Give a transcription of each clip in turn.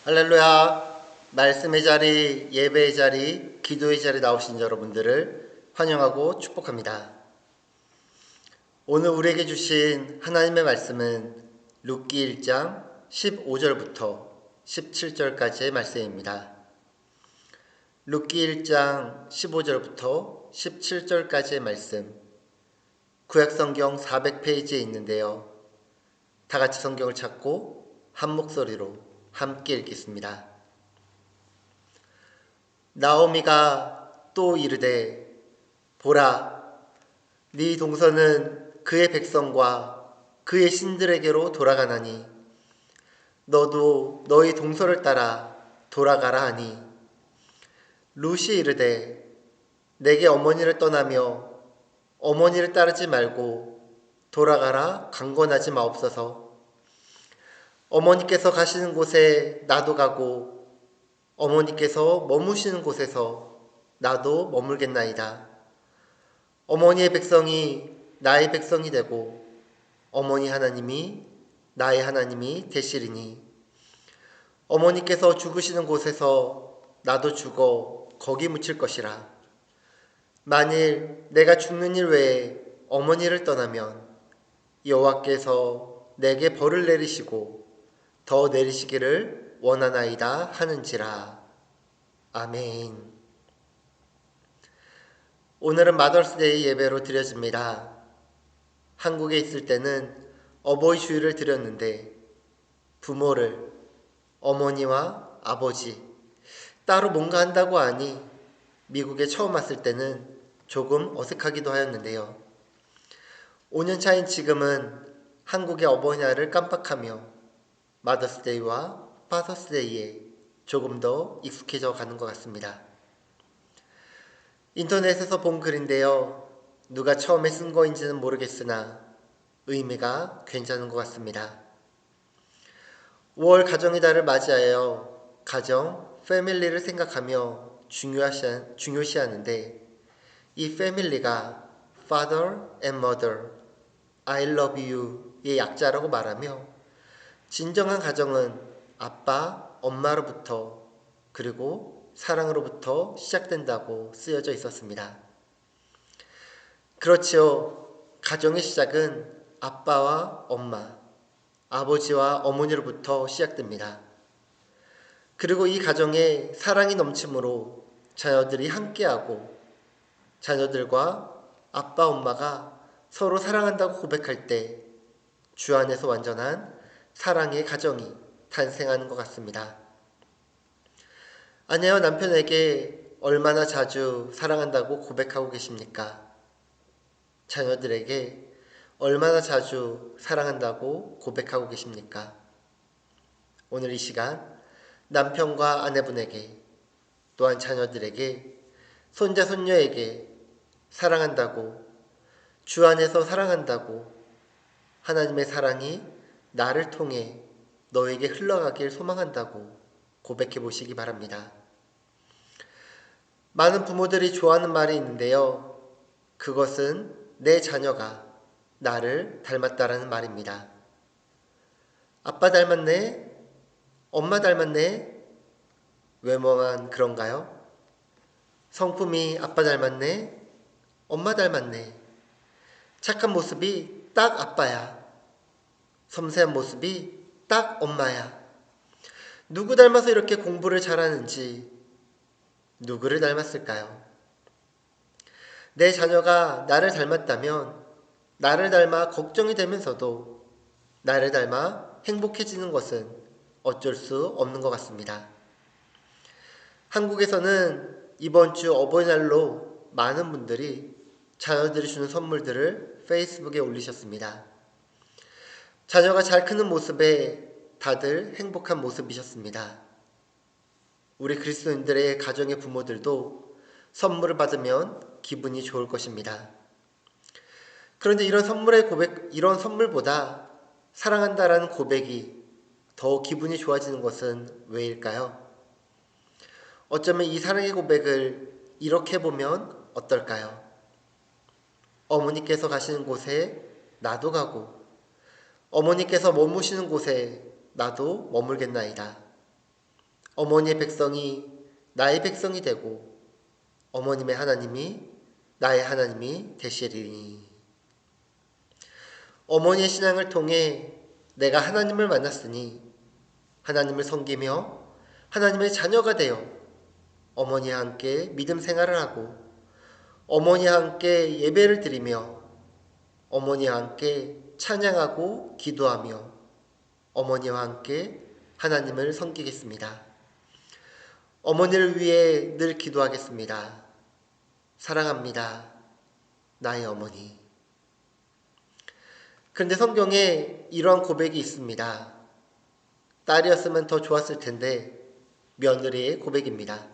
할렐루야. 말씀의 자리, 예배의 자리, 기도의 자리 나오신 여러분들을 환영하고 축복합니다. 오늘 우리에게 주신 하나님의 말씀은 룻기 1장 15절부터 17절까지의 말씀입니다. 룻기 1장 15절부터 17절까지의 말씀, 구약성경 400페이지에 있는데요. 다 같이 성경을 찾고 한 목소리로 함께 읽겠습니다. 나오미가 또 이르되 보라, 네 동서는 그의 백성과 그의 신들에게로 돌아가나니 너도 너희 동서를 따라 돌아가라 하니 룻이 이르되 내게 어머니를 떠나며 어머니를 따르지 말고 돌아가라 강권하지 마옵소서. 어머니께서 가시는 곳에 나도 가고 어머니께서 머무시는 곳에서 나도 머물겠나이다. 어머니의 백성이 나의 백성이 되고 어머니 하나님이 나의 하나님이 되시리니 어머니께서 죽으시는 곳에서 나도 죽어 거기 묻힐 것이라. 만일 내가 죽는 일 외에 어머니를 떠나면 여호와께서 내게 벌을 내리시고 더 내리시기를 원하나이다 하는지라. 아멘. 오늘은 마더스데이 예배로 드려집니다. 한국에 있을 때는 어버이 주일을 드렸는데 부모를 어머니와 아버지 따로 뭔가 한다고 하니 미국에 처음 왔을 때는 조금 어색하기도 하였는데요. 5년 차인 지금은 한국의 어버이날을 깜빡하며 마더스데이와 파더스데이에 조금 더 익숙해져 가는 것 같습니다. 인터넷에서 본 글인데요. 누가 처음에 쓴 거인지는 모르겠으나 의미가 괜찮은 것 같습니다. 5월 가정의 달을 맞이하여 가정, 패밀리를 생각하며 중요시하는데 이 패밀리가 Father and Mother, I love you의 약자라고 말하며 진정한 가정은 아빠, 엄마로부터 그리고 사랑으로부터 시작된다고 쓰여져 있었습니다. 그렇지요. 가정의 시작은 아빠와 엄마, 아버지와 어머니로부터 시작됩니다. 그리고 이 가정에 사랑이 넘치므로 자녀들이 함께하고 자녀들과 아빠, 엄마가 서로 사랑한다고 고백할 때 주 안에서 완전한 사랑의 가정이 탄생하는 것 같습니다. 아내와 남편에게 얼마나 자주 사랑한다고 고백하고 계십니까? 자녀들에게 얼마나 자주 사랑한다고 고백하고 계십니까? 오늘 이 시간 남편과 아내분에게 또한 자녀들에게 손자 손녀에게 사랑한다고 주 안에서 사랑한다고 하나님의 사랑이 나를 통해 너에게 흘러가길 소망한다고 고백해 보시기 바랍니다. 많은 부모들이 좋아하는 말이 있는데요. 그것은 내 자녀가 나를 닮았다라는 말입니다. 아빠 닮았네? 엄마 닮았네? 외모만 그런가요? 성품이 아빠 닮았네? 엄마 닮았네? 착한 모습이 딱 아빠야. 섬세한 모습이 딱 엄마야. 누구 닮아서 이렇게 공부를 잘하는지 누구를 닮았을까요? 내 자녀가 나를 닮았다면 나를 닮아 걱정이 되면서도 나를 닮아 행복해지는 것은 어쩔 수 없는 것 같습니다. 한국에서는 이번 주 어버이날로 많은 분들이 자녀들이 주는 선물들을 페이스북에 올리셨습니다. 자녀가 잘 크는 모습에 다들 행복한 모습이셨습니다. 우리 그리스도인들의 가정의 부모들도 선물을 받으면 기분이 좋을 것입니다. 그런데 이런 선물보다 사랑한다라는 고백이 더 기분이 좋아지는 것은 왜일까요? 어쩌면 이 사랑의 고백을 이렇게 보면 어떨까요? 어머니께서 가시는 곳에 나도 가고 어머니께서 머무시는 곳에 나도 머물겠나이다. 어머니의 백성이 나의 백성이 되고 어머님의 하나님이 나의 하나님이 되시리니. 어머니의 신앙을 통해 내가 하나님을 만났으니 하나님을 섬기며 하나님의 자녀가 되어 어머니와 함께 믿음 생활을 하고 어머니와 함께 예배를 드리며 어머니와 함께 찬양하고 기도하며 어머니와 함께 하나님을 섬기겠습니다. 어머니를 위해 늘 기도하겠습니다. 사랑합니다. 나의 어머니. 그런데 성경에 이러한 고백이 있습니다. 딸이었으면 더 좋았을 텐데 며느리의 고백입니다.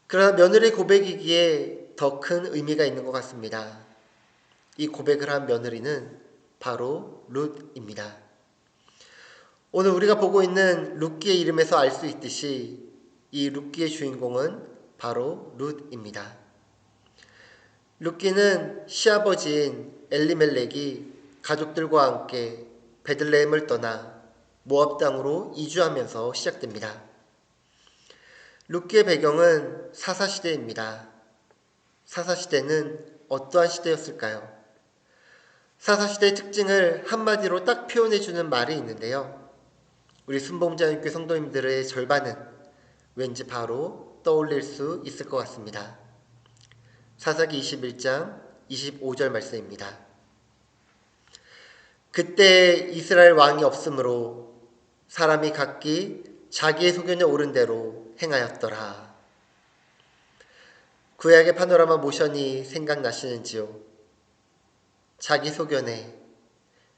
그러나 며느리의 고백이기에 더 큰 의미가 있는 것 같습니다. 이 고백을 한 며느리는 바로 룻입니다. 오늘 우리가 보고 있는 룻기의 이름에서 알 수 있듯이 이 룻기의 주인공은 바로 룻입니다. 룻기는 시아버지인 엘리멜렉이 가족들과 함께 베들레헴을 떠나 모압 땅으로 이주하면서 시작됩니다. 룻기의 배경은 사사시대입니다. 사사시대는 어떠한 시대였을까요? 사사시대의 특징을 한마디로 딱 표현해주는 말이 있는데요. 우리 순복음자유교회 성도님들의 절반은 왠지 바로 떠올릴 수 있을 것 같습니다. 사사기 21장 25절 말씀입니다. 그때 이스라엘 왕이 없으므로 사람이 각기 자기의 소견에 오른 대로 행하였더라. 구약의 파노라마 모션이 생각나시는지요? 자기 소견에,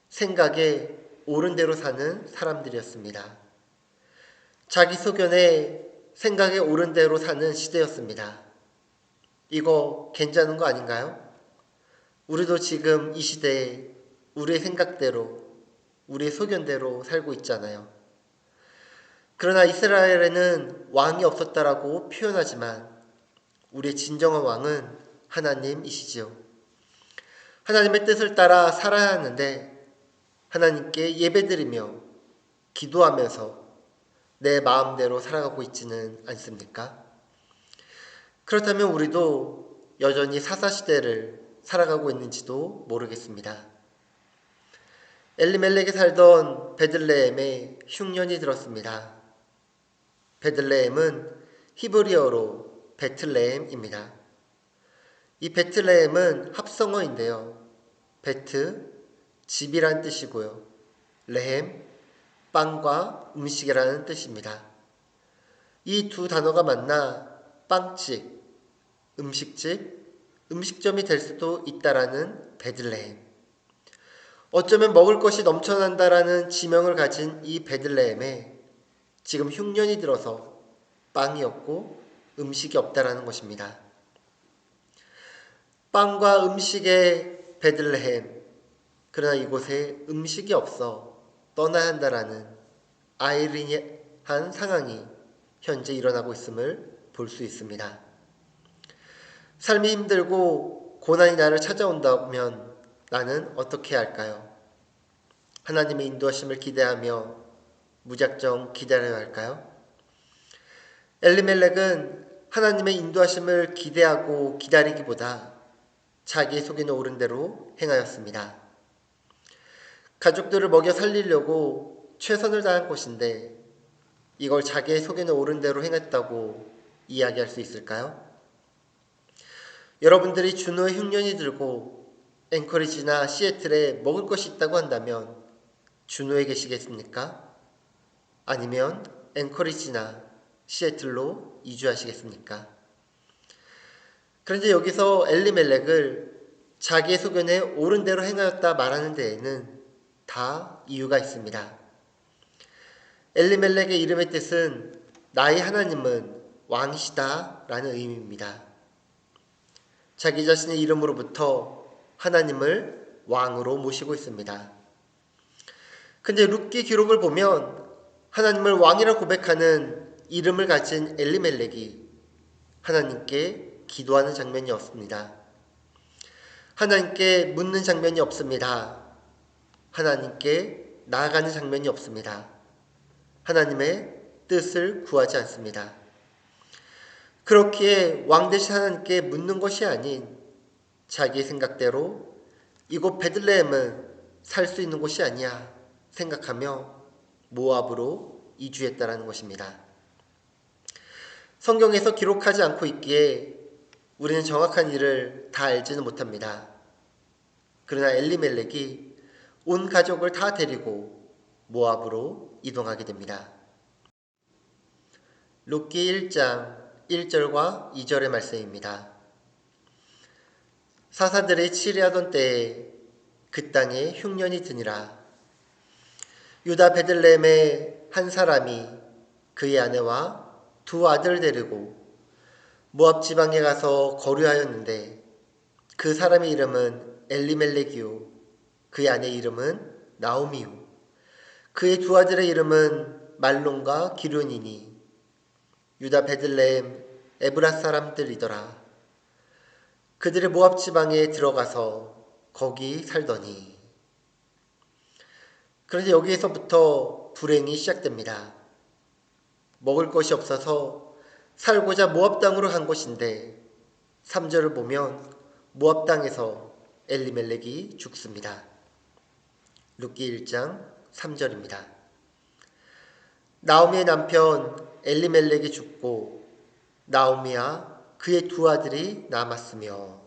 생각에 옳은 대로 사는 사람들이었습니다. 자기 소견에, 생각에 옳은 대로 사는 시대였습니다. 이거 괜찮은 거 아닌가요? 우리도 지금 이 시대에 우리의 생각대로, 우리의 소견대로 살고 있잖아요. 그러나 이스라엘에는 왕이 없었다라고 표현하지만 우리의 진정한 왕은 하나님이시지요. 하나님의 뜻을 따라 살아야 하는데 하나님께 예배드리며 기도하면서 내 마음대로 살아가고 있지는 않습니까? 그렇다면 우리도 여전히 사사시대를 살아가고 있는지도 모르겠습니다. 엘리멜렉이 살던 베들레헴에 흉년이 들었습니다. 베들레헴은 히브리어로 베틀레헴입니다. 이 베틀레헴은 합성어인데요. 베트, 집이란 뜻이고요. 레헴, 빵과 음식이라는 뜻입니다. 이 두 단어가 만나 빵집, 음식집, 음식점이 될 수도 있다라는 베들레헴. 어쩌면 먹을 것이 넘쳐난다라는 지명을 가진 이 베들레헴에 지금 흉년이 들어서 빵이 없고 음식이 없다라는 것입니다. 빵과 음식의 베들레헴, 그러나 이곳에 음식이 없어 떠나야 한다라는 아이러니한 상황이 현재 일어나고 있음을 볼 수 있습니다. 삶이 힘들고 고난이 나를 찾아온다면 나는 어떻게 해야 할까요? 하나님의 인도하심을 기대하며 무작정 기다려야 할까요? 엘리멜렉은 하나님의 인도하심을 기대하고 기다리기보다 자기의 속에는 옳은 대로 행하였습니다. 가족들을 먹여 살리려고 최선을 다한 것인데 이걸 자기의 속에는 옳은 대로 행했다고 이야기할 수 있을까요? 여러분들이 준호의 흉년이 들고 앵커리지나 시애틀에 먹을 것이 있다고 한다면 준호에 계시겠습니까? 아니면 앵커리지나 시애틀로 이주하시겠습니까? 그런데 여기서 엘리멜렉을 자기의 소견에 옳은 대로 행하였다 말하는 데에는 다 이유가 있습니다. 엘리멜렉의 이름의 뜻은 나의 하나님은 왕이시다 라는 의미입니다. 자기 자신의 이름으로부터 하나님을 왕으로 모시고 있습니다. 근데 룻기 기록을 보면 하나님을 왕이라 고백하는 이름을 가진 엘리멜렉이 하나님께 기도하는 장면이 없습니다. 하나님께 묻는 장면이 없습니다. 하나님께 나아가는 장면이 없습니다. 하나님의 뜻을 구하지 않습니다. 그렇기에 왕 대신 하나님께 묻는 것이 아닌 자기의 생각대로 이곳 베들레헴은 살 수 있는 곳이 아니야 생각하며 모압으로 이주했다라는 것입니다. 성경에서 기록하지 않고 있기에 우리는 정확한 일을 다 알지는 못합니다. 그러나 엘리멜렉이 온 가족을 다 데리고 모압으로 이동하게 됩니다. 룻기 1장 1절과 2절의 말씀입니다. 사사들이 치리하던 때에 그 땅에 흉년이 드니라. 유다 베들레헴의 한 사람이 그의 아내와 두 아들을 데리고 모압 지방에 가서 거류하였는데 그 사람의 이름은 엘리멜렉이요 그의 아내 이름은 나오미요 그의 두 아들의 이름은 말론과 기륜이니 유다 베들레헴 에브라 사람들이더라. 그들의 모압 지방에 들어가서 거기 살더니. 그런데 여기에서부터 불행이 시작됩니다. 먹을 것이 없어서 살고자 모압 땅으로 간 것인데 3절을 보면 모압 땅에서 엘리멜렉이 죽습니다. 룻기 1장 3절입니다. 나오미의 남편 엘리멜렉이 죽고 나오미와 그의 두 아들이 남았으며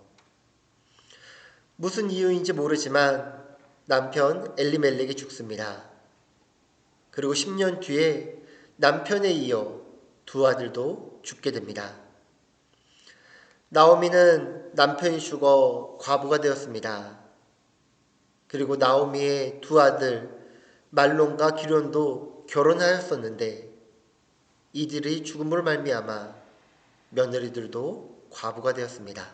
무슨 이유인지 모르지만 남편 엘리멜렉이 죽습니다. 그리고 10년 뒤에 남편에 이어 두 아들도 죽게 됩니다. 나오미는 남편이 죽어 과부가 되었습니다. 그리고 나오미의 두 아들 말론과 기련도 결혼하였었는데 이들이 죽음으로 말미암아 며느리들도 과부가 되었습니다.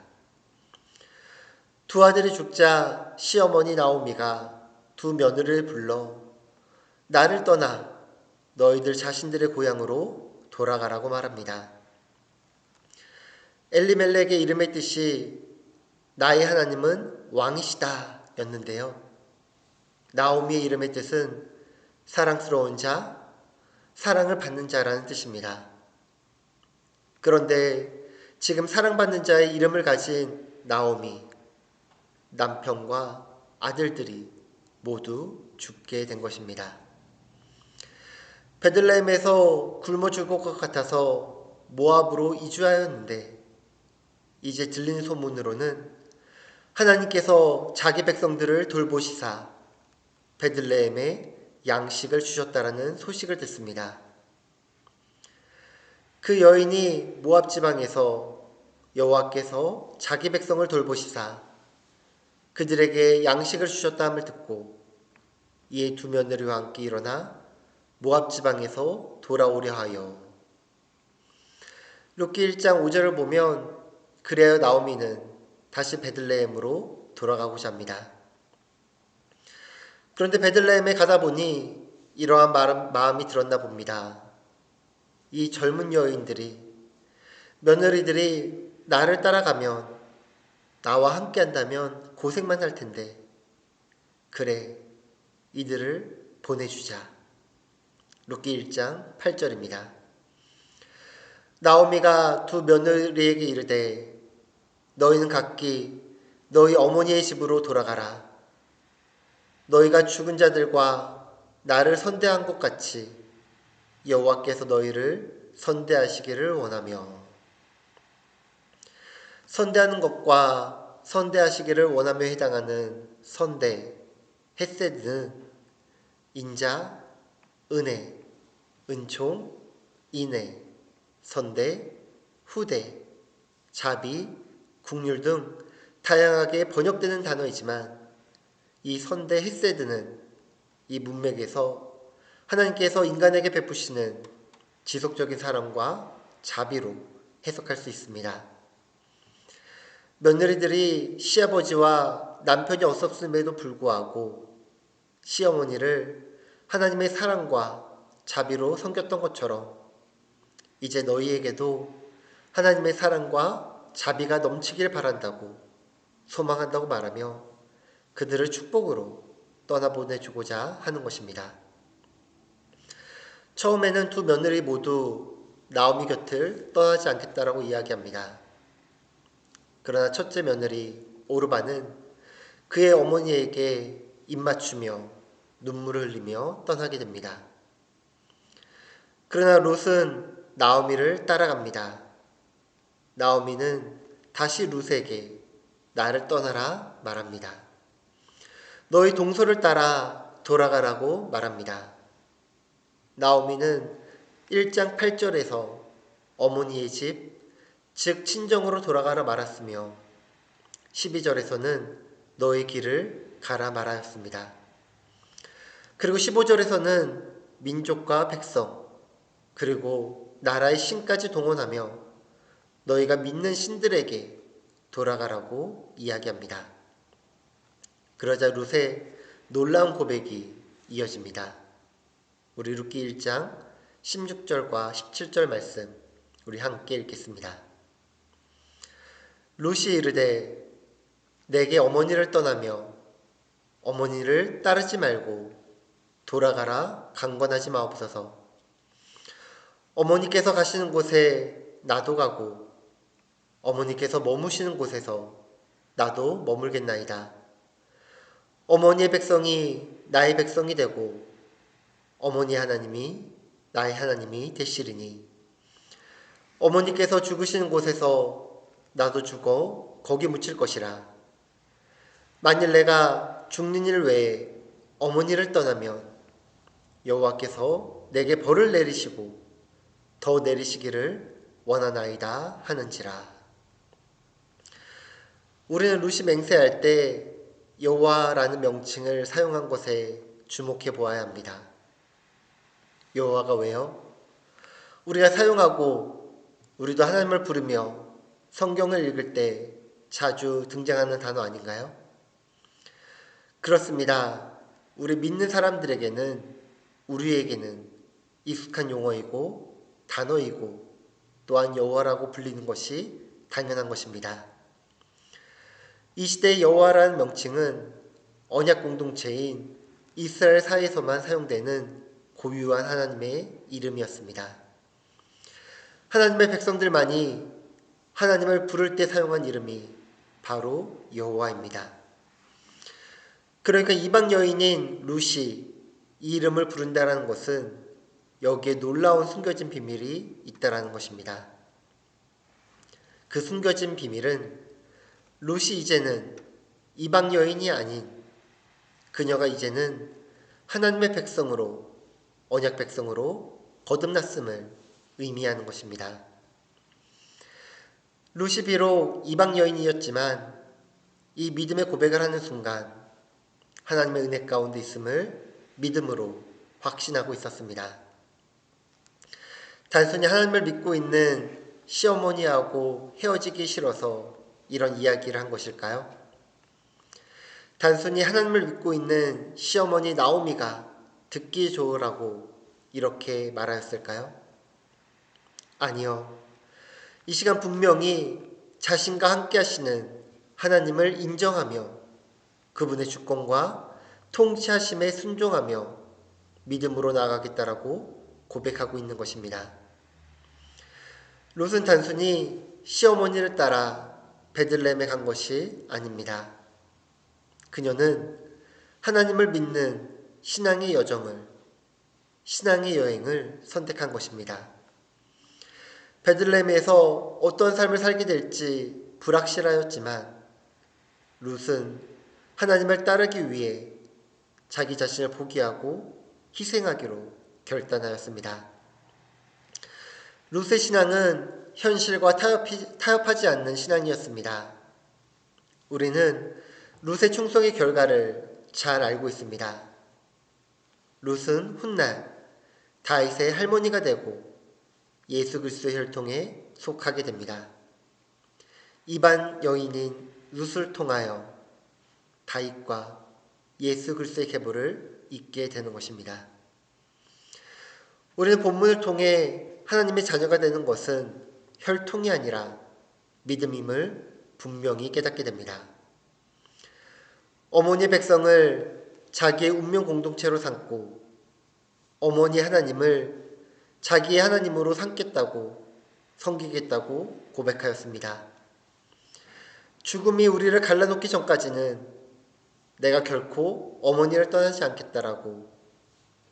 두 아들이 죽자 시어머니 나오미가 두 며느리를 불러 나를 떠나 너희들 자신들의 고향으로 돌아가라고 말합니다. 엘리멜렉의 이름의 뜻이 나의 하나님은 왕이시다 였는데요. 나오미의 이름의 뜻은 사랑스러운 자, 사랑을 받는 자라는 뜻입니다. 그런데 지금 사랑받는 자의 이름을 가진 나오미, 남편과 아들들이 모두 죽게 된 것입니다. 베들레헴에서 굶어 죽을 것 같아서 모압으로 이주하였는데 이제 들리는 소문으로는 하나님께서 자기 백성들을 돌보시사 베들레헴에 양식을 주셨다라는 소식을 듣습니다. 그 여인이 모압 지방에서 여호와께서 자기 백성을 돌보시사 그들에게 양식을 주셨다함을 듣고 이에 두 며느리와 함께 일어나 모압 지방에서 돌아오려 하여. 룻기 1장 5절을 보면 그래야 나오미는 다시 베들레헴으로 돌아가고자 합니다. 그런데 베들레헴에 가다 보니 이러한 마음이 들었나 봅니다. 이 젊은 여인들이 며느리들이 나를 따라가면 나와 함께 한다면 고생만 할 텐데 그래 이들을 보내주자. 룻기 1장 8절입니다. 나오미가 두 며느리에게 이르되 너희는 각기 너희 어머니의 집으로 돌아가라. 너희가 죽은 자들과 나를 선대한 것 같이 여호와께서 너희를 선대하시기를 원하며. 선대하는 것과 선대하시기를 원하며 해당하는 선대, 헤세드는 인자, 은혜, 은총, 인애, 선대, 후대, 자비, 국률 등 다양하게 번역되는 단어이지만 이 선대 헤세드는 이 문맥에서 하나님께서 인간에게 베푸시는 지속적인 사랑과 자비로 해석할 수 있습니다. 며느리들이 시아버지와 남편이 없었음에도 불구하고 시어머니를 하나님의 사랑과 자비로 섬겼던 것처럼 이제 너희에게도 하나님의 사랑과 자비가 넘치길 바란다고 소망한다고 말하며 그들을 축복으로 떠나보내주고자 하는 것입니다. 처음에는 두 며느리 모두 나오미 곁을 떠나지 않겠다라고 이야기합니다. 그러나 첫째 며느리 오르바는 그의 어머니에게 입맞추며 눈물을 흘리며 떠나게 됩니다. 그러나 룻은 나오미를 따라갑니다. 나오미는 다시 룻에게 나를 떠나라 말합니다. 너희 동서를 따라 돌아가라고 말합니다. 나오미는 1장 8절에서 어머니의 집, 즉 친정으로 돌아가라 말았으며 12절에서는 너의 길을 가라 말하였습니다. 그리고 15절에서는 민족과 백성, 그리고 나라의 신까지 동원하며 너희가 믿는 신들에게 돌아가라고 이야기합니다. 그러자 룻의 놀라운 고백이 이어집니다. 우리 룻기 1장 16절과 17절 말씀 우리 함께 읽겠습니다. 룻이 이르되 내게 어머니를 떠나며 어머니를 따르지 말고 돌아가라 강권하지 마옵소서. 어머니께서 가시는 곳에 나도 가고 어머니께서 머무시는 곳에서 나도 머물겠나이다. 어머니의 백성이 나의 백성이 되고 어머니 하나님이 나의 하나님이 되시리니 어머니께서 죽으시는 곳에서 나도 죽어 거기 묻힐 것이라. 만일 내가 죽는 일 외에 어머니를 떠나면 여호와께서 내게 벌을 내리시고 더 내리시기를 원하나이다 하는지라. 우리는 룻이 맹세할 때 여호와라는 명칭을 사용한 것에 주목해 보아야 합니다. 여호와가 왜요? 우리가 사용하고 우리도 하나님을 부르며 성경을 읽을 때 자주 등장하는 단어 아닌가요? 그렇습니다. 우리 믿는 사람들에게는 우리에게는 익숙한 용어이고 단어이고 또한 여호와라고 불리는 것이 당연한 것입니다. 이 시대의 여호와라는 명칭은 언약 공동체인 이스라엘 사이에서만 사용되는 고유한 하나님의 이름이었습니다. 하나님의 백성들만이 하나님을 부를 때 사용한 이름이 바로 여호와입니다. 그러니까 이방 여인인 룻이 이 이름을 부른다는 것은 여기에 놀라운 숨겨진 비밀이 있다는 것입니다. 그 숨겨진 비밀은 룻이 이제는 이방 여인이 아닌 그녀가 이제는 하나님의 백성으로 언약 백성으로 거듭났음을 의미하는 것입니다. 룻이 비록 이방 여인이었지만 이 믿음의 고백을 하는 순간 하나님의 은혜 가운데 있음을 믿음으로 확신하고 있었습니다. 단순히 하나님을 믿고 있는 시어머니하고 헤어지기 싫어서 이런 이야기를 한 것일까요? 단순히 하나님을 믿고 있는 시어머니 나오미가 듣기 좋으라고 이렇게 말하였을까요? 아니요. 이 시간 분명히 자신과 함께 하시는 하나님을 인정하며 그분의 주권과 통치하심에 순종하며 믿음으로 나아가겠다라고 고백하고 있는 것입니다. 롯은 단순히 시어머니를 따라 베들레헴에 간 것이 아닙니다. 그녀는 하나님을 믿는 신앙의 여정을, 신앙의 여행을 선택한 것입니다. 베들레헴에서 어떤 삶을 살게 될지 불확실하였지만 룻은 하나님을 따르기 위해 자기 자신을 포기하고 희생하기로 결단하였습니다. 룻의 신앙은 현실과 타협하지 않는 신앙이었습니다. 우리는 룻의 충성의 결과를 잘 알고 있습니다. 룻은 훗날 다윗의 할머니가 되고 예수 그리스도의 혈통에 속하게 됩니다. 이방 여인인 룻을 통하여 다윗과 예수 그리스도의 계보를 잇게 되는 것입니다. 우리는 본문을 통해 하나님의 자녀가 되는 것은 혈통이 아니라 믿음임을 분명히 깨닫게 됩니다. 어머니의 백성을 자기의 운명 공동체로 삼고 어머니 하나님을 자기의 하나님으로 삼겠다고 섬기겠다고 고백하였습니다. 죽음이 우리를 갈라놓기 전까지는 내가 결코 어머니를 떠나지 않겠다라고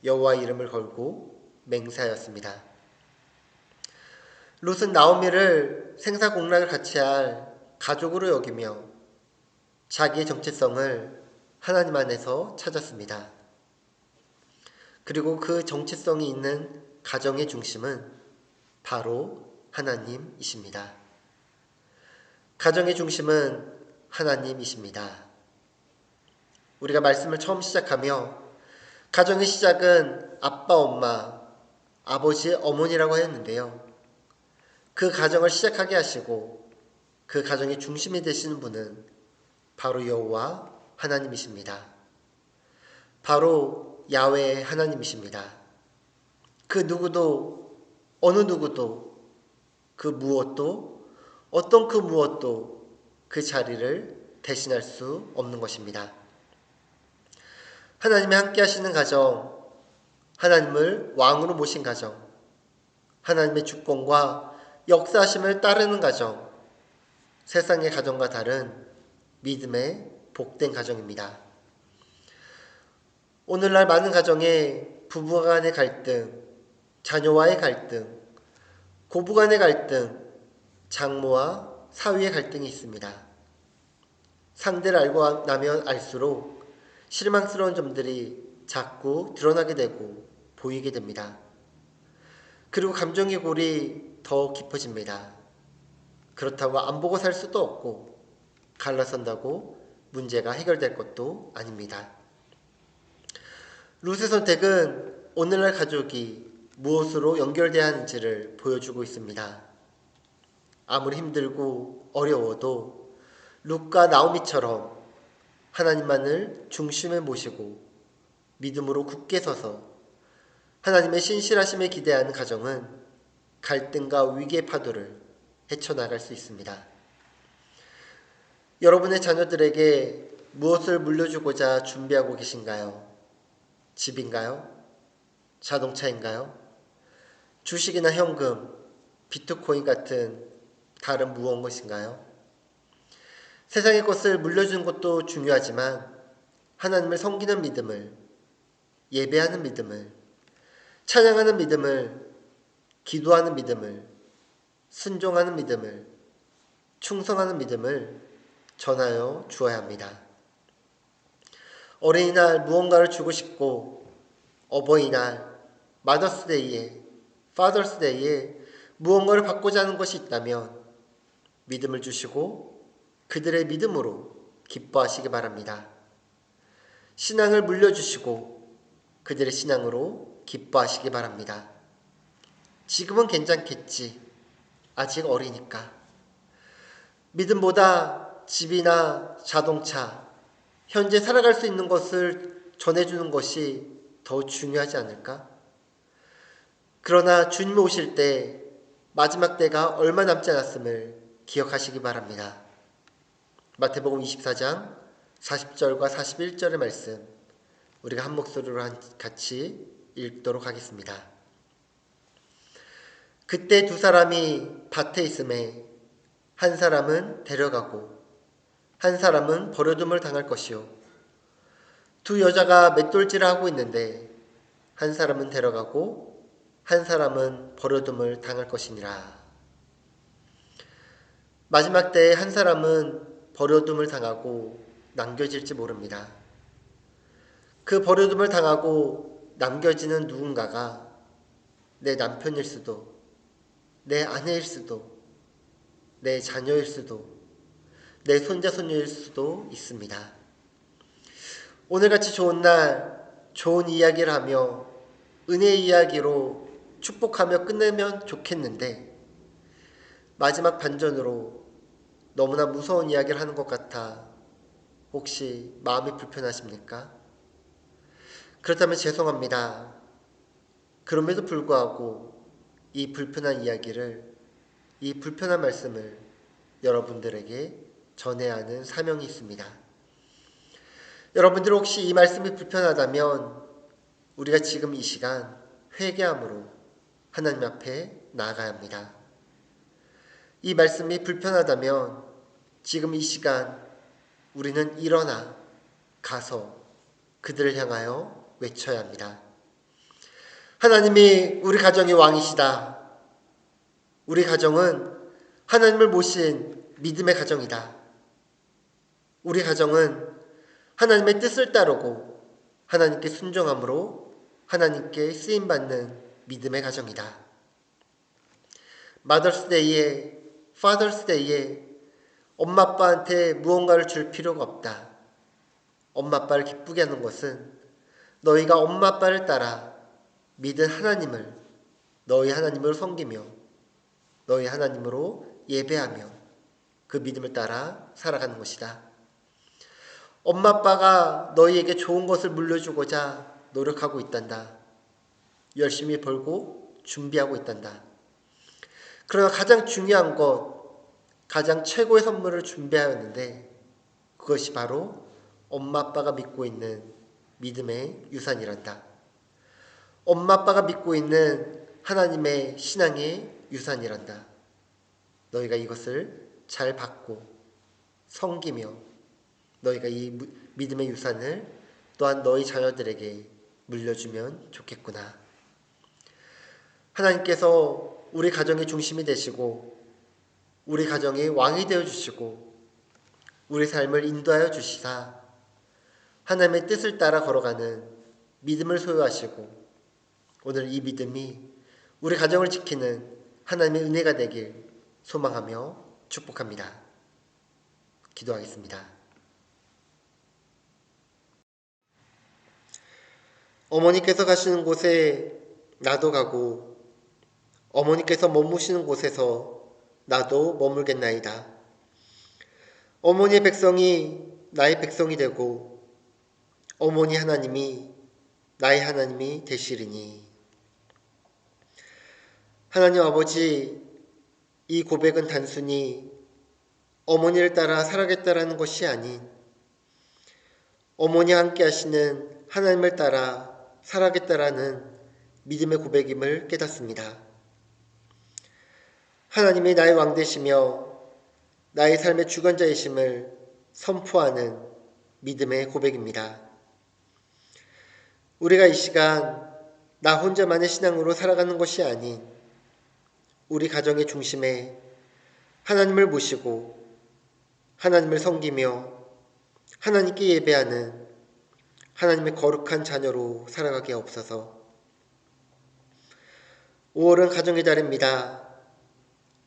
여호와 이름을 걸고 맹세하였습니다. 롯은 나오미를 생사공락을 같이 할 가족으로 여기며 자기의 정체성을 하나님 안에서 찾았습니다. 그리고 그 정체성이 있는 가정의 중심은 바로 하나님이십니다. 가정의 중심은 하나님이십니다. 우리가 말씀을 처음 시작하며 가정의 시작은 아빠, 엄마, 아버지, 어머니라고 했는데요. 그 가정을 시작하게 하시고 그 가정의 중심이 되시는 분은 바로 여호와 하나님이십니다. 바로 야훼 하나님이십니다. 그 누구도 어느 누구도 그 무엇도 어떤 그 무엇도 그 자리를 대신할 수 없는 것입니다. 하나님이 함께 하시는 가정, 하나님을 왕으로 모신 가정, 하나님의 주권과 역사하심을 따르는 가정, 세상의 가정과 다른 믿음의 복된 가정입니다. 오늘날 많은 가정에 부부 간의 갈등, 자녀와의 갈등, 고부 간의 갈등, 장모와 사위의 갈등이 있습니다. 상대를 알고 나면 알수록 실망스러운 점들이 자꾸 드러나게 되고 보이게 됩니다. 그리고 감정의 골이 더 깊어집니다. 그렇다고 안 보고 살 수도 없고 갈라선다고 문제가 해결될 것도 아닙니다. 룻의 선택은 오늘날 가족이 무엇으로 연결되어야 하는지를 보여주고 있습니다. 아무리 힘들고 어려워도 룻과 나오미처럼 하나님만을 중심에 모시고 믿음으로 굳게 서서 하나님의 신실하심에 기대하는 가정은 갈등과 위기의 파도를 헤쳐나갈 수 있습니다. 여러분의 자녀들에게 무엇을 물려주고자 준비하고 계신가요? 집인가요? 자동차인가요? 주식이나 현금, 비트코인 같은 다른 무엇인가요? 세상의 것을 물려주는 것도 중요하지만 하나님을 섬기는 믿음을, 예배하는 믿음을, 찬양하는 믿음을, 기도하는 믿음을, 순종하는 믿음을, 충성하는 믿음을 전하여 주어야 합니다. 어린이날 무언가를 주고 싶고 어버이날, 마더스데이에, 파더스데이에 무언가를 받고자 하는 것이 있다면 믿음을 주시고 그들의 믿음으로 기뻐하시기 바랍니다. 신앙을 물려주시고 그들의 신앙으로 기뻐하시기 바랍니다. 지금은 괜찮겠지. 아직 어리니까. 믿음보다 집이나 자동차, 현재 살아갈 수 있는 것을 전해주는 것이 더 중요하지 않을까? 그러나 주님 오실 때 마지막 때가 얼마 남지 않았음을 기억하시기 바랍니다. 마태복음 24장 40절과 41절의 말씀 우리가 한 목소리로 같이 읽도록 하겠습니다. 그때 두 사람이 밭에 있음에 한 사람은 데려가고 한 사람은 버려둠을 당할 것이요 두 여자가 맷돌질을 하고 있는데 한 사람은 데려가고 한 사람은 버려둠을 당할 것이니라. 마지막 때에 한 사람은 버려둠을 당하고 남겨질지 모릅니다. 그 버려둠을 당하고 남겨지는 누군가가 내 남편일 수도, 내 아내일 수도, 내 자녀일 수도, 내 손자 손녀일 수도 있습니다. 오늘같이 좋은 날 좋은 이야기를 하며 은혜의 이야기로 축복하며 끝내면 좋겠는데 마지막 반전으로 너무나 무서운 이야기를 하는 것 같아 혹시 마음이 불편하십니까? 그렇다면 죄송합니다. 그럼에도 불구하고 이 불편한 이야기를, 이 불편한 말씀을 여러분들에게 전해야 하는 사명이 있습니다. 여러분들 혹시 이 말씀이 불편하다면 우리가 지금 이 시간 회개함으로 하나님 앞에 나아가야 합니다. 이 말씀이 불편하다면 지금 이 시간 우리는 일어나 가서 그들을 향하여 외쳐야 합니다. 하나님이 우리 가정의 왕이시다. 우리 가정은 하나님을 모신 믿음의 가정이다. 우리 가정은 하나님의 뜻을 따르고 하나님께 순종함으로 하나님께 쓰임받는 믿음의 가정이다. 마더스데이에, 파더스데이에 엄마 아빠한테 무언가를 줄 필요가 없다. 엄마 아빠를 기쁘게 하는 것은 너희가 엄마 아빠를 따라 믿은 하나님을 너희 하나님으로 섬기며 너희 하나님으로 예배하며 그 믿음을 따라 살아가는 것이다. 엄마 아빠가 너희에게 좋은 것을 물려주고자 노력하고 있단다. 열심히 벌고 준비하고 있단다. 그러나 가장 중요한 것, 가장 최고의 선물을 준비하였는데 그것이 바로 엄마 아빠가 믿고 있는 믿음의 유산이란다. 엄마 아빠가 믿고 있는 하나님의 신앙의 유산이란다. 너희가 이것을 잘 받고 섬기며 너희가 이 믿음의 유산을 또한 너희 자녀들에게 물려주면 좋겠구나. 하나님께서 우리 가정의 중심이 되시고 우리 가정의 왕이 되어주시고 우리 삶을 인도하여 주시사 하나님의 뜻을 따라 걸어가는 믿음을 소유하시고 오늘 이 믿음이 우리 가정을 지키는 하나님의 은혜가 되길 소망하며 축복합니다. 기도하겠습니다. 어머니께서 가시는 곳에 나도 가고 어머니께서 머무시는 곳에서 나도 머물겠나이다. 어머니의 백성이 나의 백성이 되고 어머니 하나님이 나의 하나님이 되시리니. 하나님 아버지, 이 고백은 단순히 어머니를 따라 살아가겠다라는 것이 아닌 어머니와 함께 하시는 하나님을 따라 살아가겠다라는 믿음의 고백임을 깨닫습니다. 하나님이 나의 왕 되시며 나의 삶의 주관자이심을 선포하는 믿음의 고백입니다. 우리가 이 시간 나 혼자만의 신앙으로 살아가는 것이 아닌 우리 가정의 중심에 하나님을 모시고 하나님을 섬기며 하나님께 예배하는 하나님의 거룩한 자녀로 살아가게 하옵소서. 5월은 가정의 달입니다.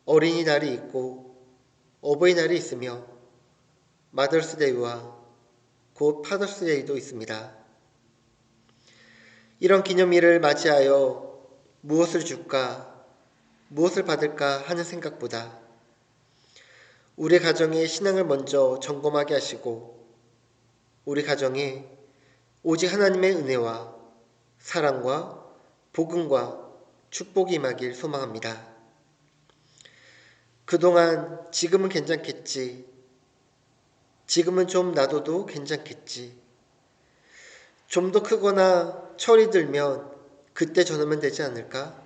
어린이날이 있고 어버이날이 있으며 마더스데이와 곧 파더스데이도 있습니다. 이런 기념일을 맞이하여 무엇을 줄까, 무엇을 받을까 하는 생각보다 우리 가정의 신앙을 먼저 점검하게 하시고 우리 가정에 오직 하나님의 은혜와 사랑과 복음과 축복이 임하길 소망합니다. 그동안 지금은 괜찮겠지, 지금은 좀 놔둬도 괜찮겠지, 좀 더 크거나 철이 들면 그때 전하면 되지 않을까?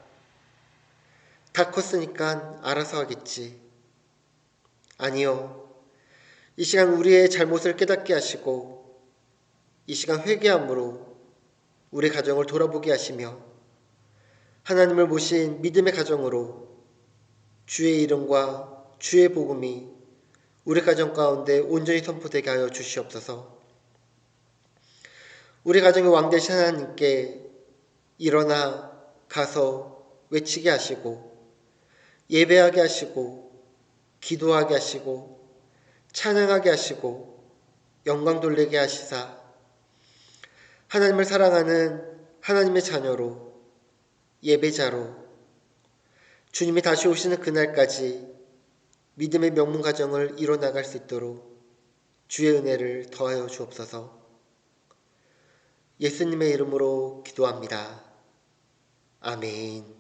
다 컸으니까 알아서 하겠지. 아니요. 이 시간 우리의 잘못을 깨닫게 하시고 이 시간 회개함으로 우리 가정을 돌아보게 하시며 하나님을 모신 믿음의 가정으로 주의 이름과 주의 복음이 우리 가정 가운데 온전히 선포되게 하여 주시옵소서. 우리 가정의 왕 되신 하나님께 일어나 가서 외치게 하시고 예배하게 하시고 기도하게 하시고 찬양하게 하시고 영광 돌리게 하시사 하나님을 사랑하는 하나님의 자녀로 예배자로 주님이 다시 오시는 그날까지 믿음의 명문 가정을 이뤄나갈 수 있도록 주의 은혜를 더하여 주옵소서. 예수님의 이름으로 기도합니다. 아멘.